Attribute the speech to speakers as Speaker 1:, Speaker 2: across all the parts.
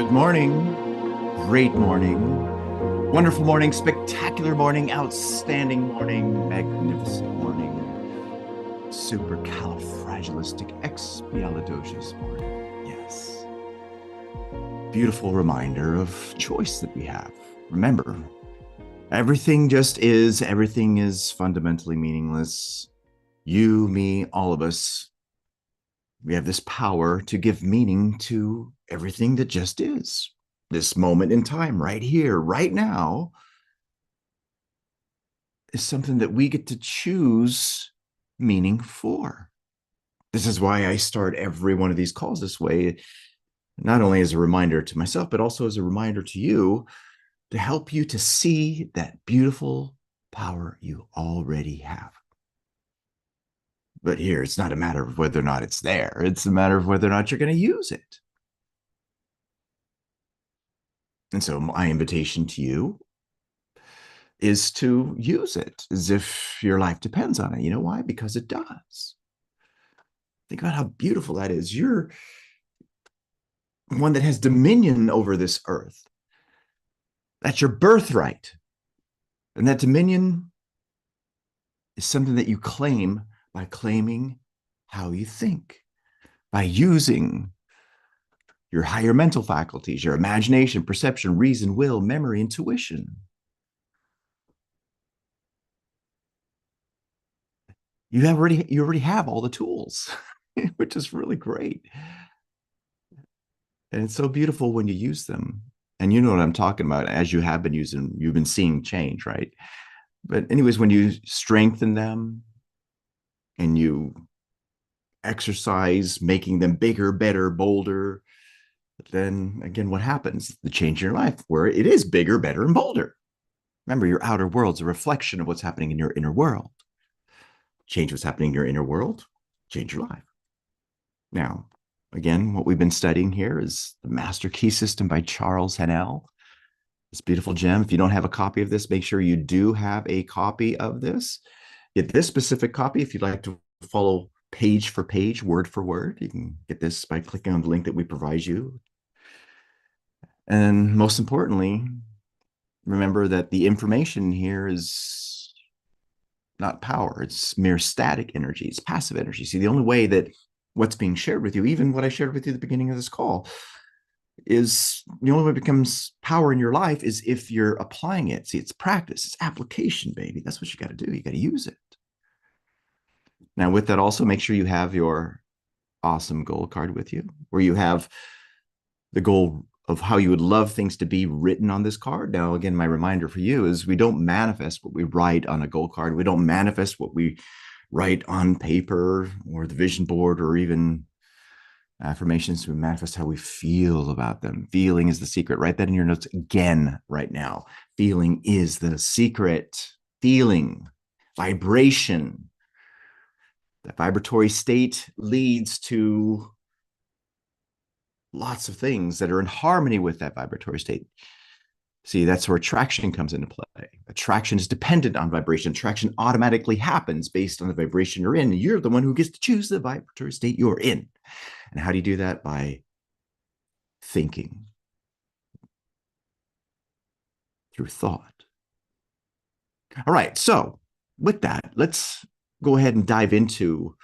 Speaker 1: Good morning, great morning, wonderful morning, spectacular morning, outstanding morning, magnificent morning, supercalifragilisticexpialidocious morning. Yes. Beautiful reminder of choice that we have. Remember, everything just is, everything is fundamentally meaningless. You, me, all of us, we have this power to give meaning to everything that just is. This moment in time, right here, right now, is something that we get to choose meaning for. This is why I start every one of these calls this way, not only as a reminder to myself, but also as a reminder to you to help you to see that beautiful power you already have. But here, it's not a matter of whether or not it's there. It's a matter of whether or not you're going to use it. And so my invitation to you is to use it as if your life depends on it. You know why? Because it does. Think about how beautiful that is. You're one that has dominion over this earth. That's your birthright. And that dominion is something that you claim by claiming how you think, by using your higher mental faculties, your imagination, perception, reason, will, memory, intuition. You already have all the tools, which is really great. And it's so beautiful when you use them. And you know what I'm talking about, as you have been using, you've been seeing change, right? But anyways, when you strengthen them and you exercise, making them bigger, better, bolder, then again, what happens? The change in your life where it is bigger, better, and bolder. Remember, your outer world's a reflection of what's happening in your inner world. Change what's happening in your inner world, change your life. Now, again, what we've been studying here is the Master Key System by Charles Haanel. This beautiful gem. If you don't have a copy of this, make sure you do have a copy of this. Get this specific copy if you'd like to follow page for page, word for word. You can get this by clicking on the link that we provide you. And most importantly, remember that the information here is not power. It's mere static energy. It's passive energy. See, the only way that what's being shared with you, even what I shared with you at the beginning of this call, is the only way it becomes power in your life is if you're applying it. See, it's practice. It's application, baby. That's what you got to do. You got to use it. Now, with that, also make sure you have your awesome goal card with you, where you have the goal of how you would love things to be written on this card. Now, again, my reminder for you is we don't manifest what we write on a goal card. We don't manifest what we write on paper or the vision board or even affirmations. We manifest how we feel about them. Feeling is the secret. Write that in your notes again right now. Feeling is the secret. Feeling, vibration. That vibratory state leads to lots of things that are in harmony with that vibratory state. See, that's where attraction comes into play. Attraction is dependent on vibration. Attraction automatically happens based on the vibration you're in. You're the one who gets to choose the vibratory state you're in. And how do you do that? By thinking through thought. All right. So with that, let's go ahead and dive into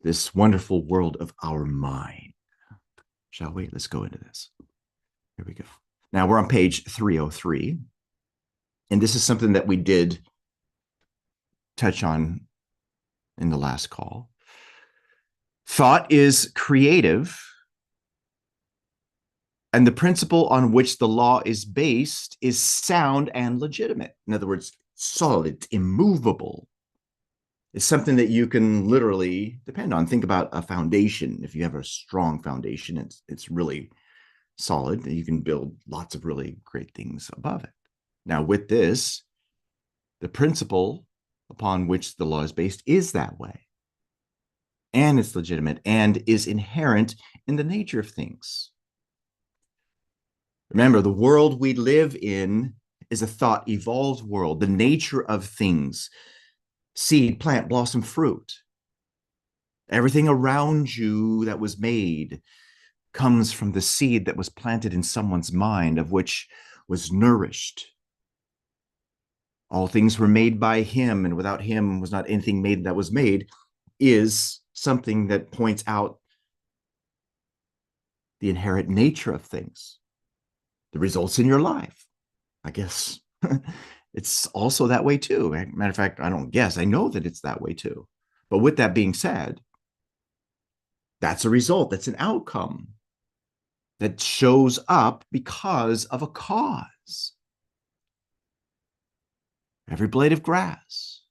Speaker 1: this wonderful world of our mind. Shall we? Let's go into this. Here we go. Now we're on page 303. And this is something that we did touch on in the last call. Thought is creative, and the principle on which the law is based is sound and legitimate. In other words, solid, immovable. It's something that you can literally depend on. Think about a foundation. If you have a strong foundation, it's really solid. You can build lots of really great things above it. Now, with this, the principle upon which the law is based is that way. And it's legitimate and is inherent in the nature of things. Remember, the world we live in is a thought evolved world. The nature of things, seed, plant, blossom, fruit, everything around you that was made comes from the seed that was planted in someone's mind, of which was nourished. All things were made by him, and without him was not anything made that was made, is something that points out the inherent nature of things, the results in your life. I guess it's also that way too. Matter of fact, I don't guess, I know that it's that way too. But with that being said, that's a result, that's an outcome that shows up because of a cause. Every blade of grass,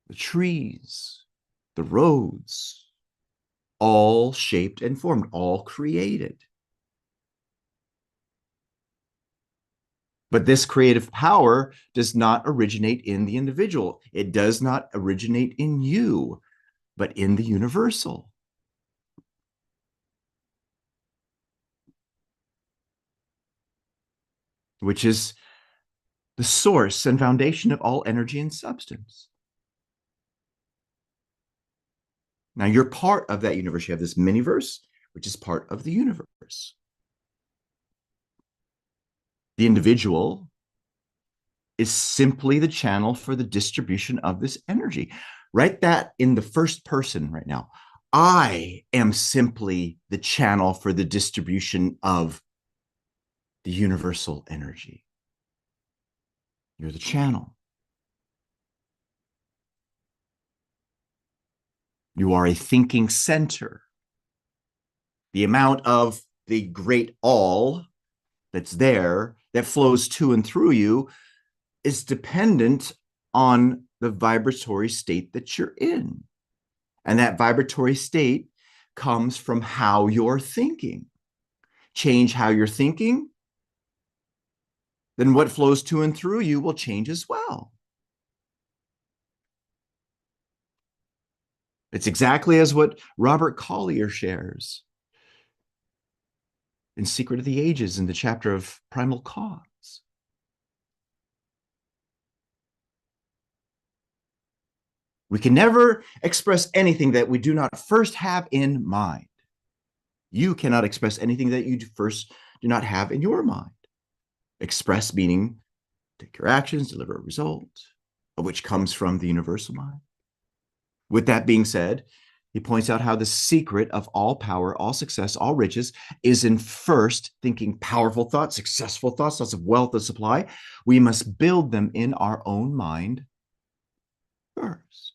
Speaker 1: the trees, the roads, all shaped and formed, all created. But this creative power does not originate in the individual. It does not originate in you, but in the universal. Which is the source and foundation of all energy and substance. Now, you're part of that universe. You have this miniverse, which is part of the universe. The individual is simply the channel for the distribution of this energy. Write that in the first person right now. I am simply the channel for the distribution of the universal energy. You're the channel. You are a thinking center. The amount of the great all that's there, that flows to and through you, is dependent on the vibratory state that you're in. And that vibratory state comes from how you're thinking. Change how you're thinking, then what flows to and through you will change as well. It's exactly as what Robert Collier shares in Secret of the Ages in the chapter of Primal Cause. We can never express anything that we do not first have in mind. You cannot express anything that you first do not have in your mind. Express meaning take your actions, deliver a result, of which comes from the universal mind. With that being said, he points out how the secret of all power, all success, all riches is in first thinking powerful thoughts, successful thoughts, thoughts of wealth and supply. We must build them in our own mind first.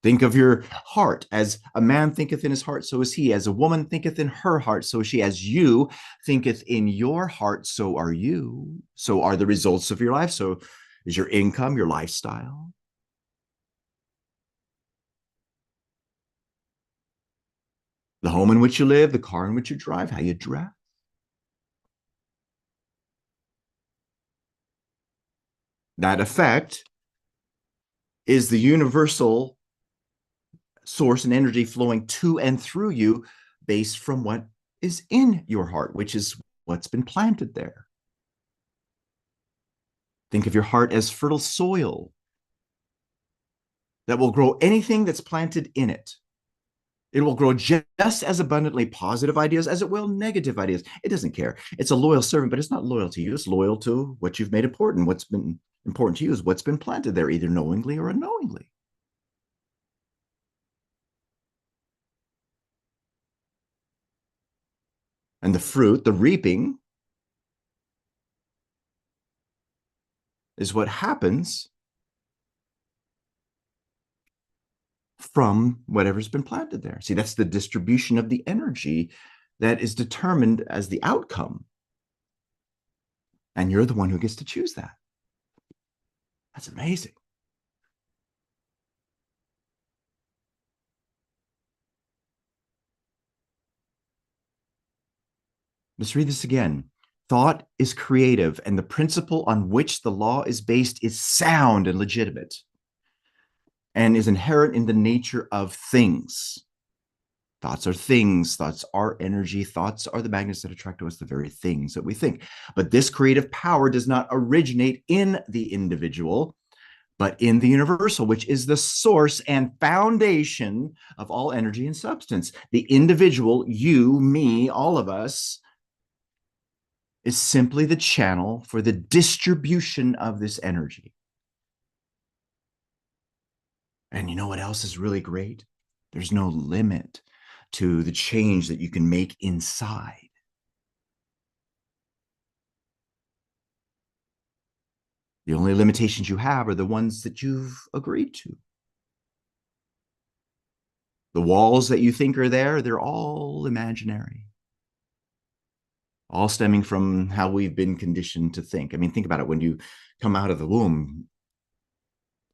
Speaker 1: Think of your heart. As a man thinketh in his heart, so is he. As a woman thinketh in her heart, so is she. As you thinketh in your heart, so are you. So are the results of your life. So is your income, your lifestyle. The home in which you live, the car in which you drive, how you dress. That effect is the universal source and energy flowing to and through you based from what is in your heart, which is what's been planted there. Think of your heart as fertile soil that will grow anything that's planted in it. It will grow just as abundantly positive ideas as it will negative ideas. It doesn't care. It's a loyal servant, but it's not loyal to you. It's loyal to what you've made important. What's been important to you is what's been planted there, either knowingly or unknowingly. And the fruit, the reaping, is what happens from whatever's been planted there. See, that's the distribution of the energy that is determined as the outcome. And you're the one who gets to choose that. That's amazing. Let's read this again. Thought is creative, and the principle on which the law is based is sound and legitimate, and is inherent in the nature of things. Thoughts are things. Thoughts are energy. Thoughts are the magnets that attract to us the very things that we think. But this creative power does not originate in the individual, but in the universal, which is the source and foundation of all energy and substance. The individual, you, me, all of us, is simply the channel for the distribution of this energy. And you know what else is really great? There's no limit to the change that you can make inside. The only limitations you have are the ones that you've agreed to. The walls that you think are there, they're all imaginary, all stemming from how we've been conditioned to think. I mean, think about it. When you come out of the womb,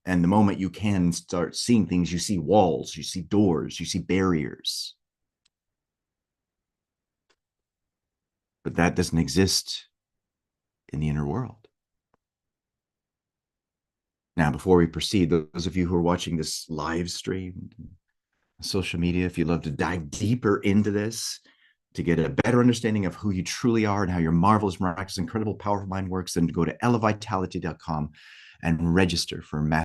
Speaker 1: and the moment you can start seeing things, you see walls, you see doors, you see barriers. But that doesn't exist in the inner world. Now, before we proceed, those of you who are watching this live stream, social media, if you'd love to dive deeper into this, to get a better understanding of who you truly are and how your marvelous, miraculous, incredible, powerful mind works, then go to elevitality.com and register for